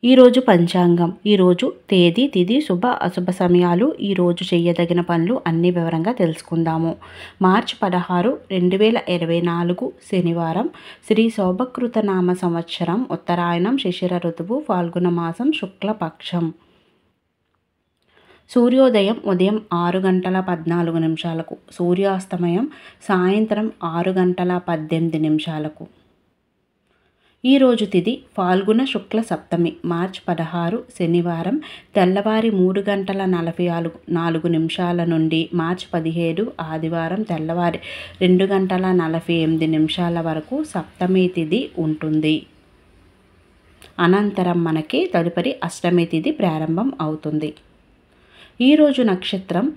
ఈరోజు పంచాంగం. ఈరోజు తేదీ, తిథి, శుభ అశుభ సమయాలు, ఈరోజు చేయదగిన పనులు అన్ని వివరంగా తెలుసుకుందాము. మార్చి 16, 2024 శనివారం. శ్రీ శోభకృత నామ సంవత్సరం, ఉత్తరాయణం, శిశిర ఋతువు, ఫాల్గుణ మాసం, శుక్లపక్షం. సూర్యోదయం ఉదయం 6 గంటల 14 నిమిషాలకు, సూర్యాస్తమయం సాయంత్రం 6 గంటల 18 నిమిషాలకు. ఈరోజు తిథి ఫాల్గుణ శుక్ల సప్తమి, మార్చి 16 శనివారం, తెల్లవారి 3 గంటల 44 నిమిషాల నుండి మార్చి 17 ఆదివారం తెల్లవారి 2 గంటల 48 నిమిషాల వరకు సప్తమి తిథి ఉంటుంది. అనంతరం మనకి తదుపరి అష్టమి తిథి ప్రారంభం అవుతుంది. ఈరోజు నక్షత్రం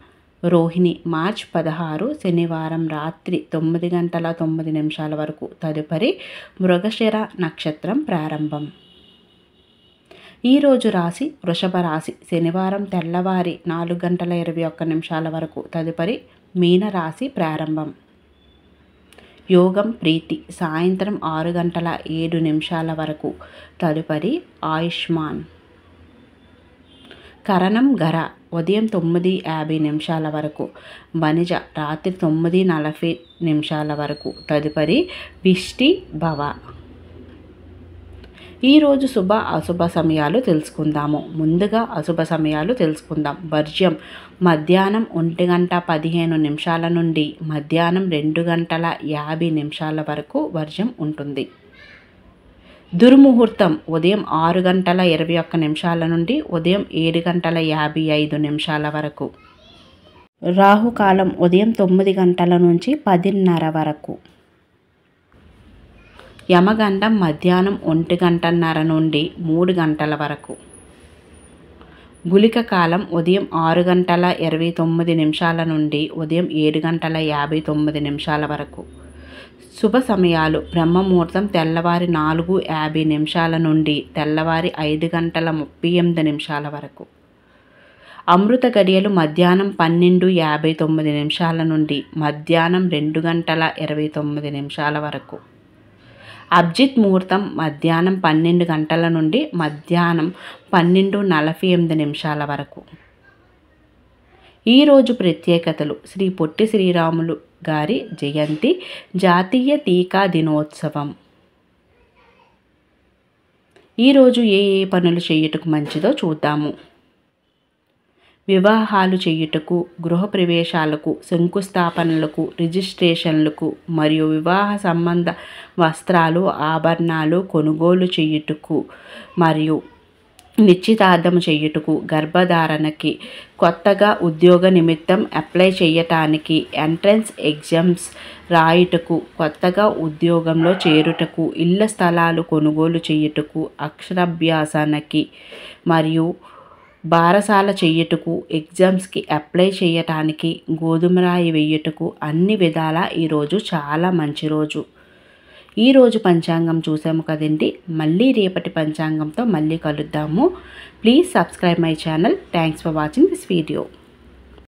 రోహిణి, మార్చి 16 శనివారం రాత్రి 9 గంటల 9 నిమిషాల వరకు, తదుపరి మృగశిర నక్షత్రం ప్రారంభం. ఈరోజు రాశి వృషభ రాశి, శనివారం తెల్లవారి 4 గంటల 21 నిమిషాల వరకు, తదుపరి మీన రాశి ప్రారంభం. యోగం ప్రీతి, సాయంత్రం 6 గంటల 7 నిమిషాల వరకు, తదుపరి ఆయుష్మాన్. కరణం గర, ఉదయం 9:50 నిమిషాల వరకు, వనిజ రాత్రి 9:40 నిమిషాల వరకు, తదుపరి విష్టి భవ. ఈరోజు శుభ అశుభ సమయాలు తెలుసుకుందాము. ముందుగా అశుభ సమయాలు తెలుసుకుందాం. వర్జ్యం మధ్యాహ్నం 1 గంట 15 నిమిషాల నుండి మధ్యాహ్నం 2 గంటల 50 నిమిషాల వరకు వర్జ్యం ఉంటుంది. దుర్ముహూర్తం ఉదయం 6 గంటల 21 నిమిషాల నుండి ఉదయం 7 గంటల 55 నిమిషాల వరకు. రాహుకాలం ఉదయం 9 గంటల నుంచి 10:30 వరకు. యమగండం మధ్యాహ్నం 1 గంటన్నర నుండి 3 గంటల వరకు. గుళిక కాలం ఉదయం 6 గంటల 29 నిమిషాల నుండి ఉదయం 7 గంటల 59 నిమిషాల వరకు. శుభ సమయాలు బ్రహ్మముహూర్తం తెల్లవారి 4:50 నిమిషాల నుండి తెల్లవారి 5 గంటల 38 నిమిషాల వరకు. అమృత గడియలు మధ్యాహ్నం 12:59 నిమిషాల నుండి మధ్యాహ్నం 2 గంటల 29 నిమిషాల వరకు. అభిజిత్ ముహూర్తం మధ్యాహ్నం 12 గంటల నుండి మధ్యాహ్నం 12:48 నిమిషాల వరకు. ఈరోజు ప్రత్యేకతలు: శ్రీ పొట్టి శ్రీరాములు గారి జయంతి, జాతీయ టీకా దినోత్సవం. ఈరోజు ఏ పనులు చేయుటకు మంచిదో చూద్దాము. వివాహాలు చేయుటకు, గృహప్రవేశాలకు, శంకుస్థాపనలకు, రిజిస్ట్రేషన్లకు మరియు వివాహ సంబంధ వస్త్రాలు, ఆభరణాలు కొనుగోలు చేయుటకు మరియు నిశ్చితార్థం చేయుటకు, గర్భధారణకి, కొత్తగా ఉద్యోగ నిమిత్తం అప్లై చేయటానికి, ఎంట్రన్స్ ఎగ్జామ్స్ రాయుటకు, కొత్తగా ఉద్యోగంలో చేరుటకు, ఇళ్ల స్థలాలు కొనుగోలు చేయుటకు, అక్షరాభ్యాసానికి మరియు బారసాల చేయుటకు, ఎగ్జామ్స్కి అప్లై చేయటానికి, గోధుమ రాయి వేయుటకు అన్ని విధాల ఈరోజు చాలా మంచి రోజు. ఈరోజు పంచాంగం చూసాము కదండి. మళ్ళీ రేపటి పంచాంగంతో మళ్ళీ కలుద్దాము. Please subscribe my channel. Thanks for watching this video.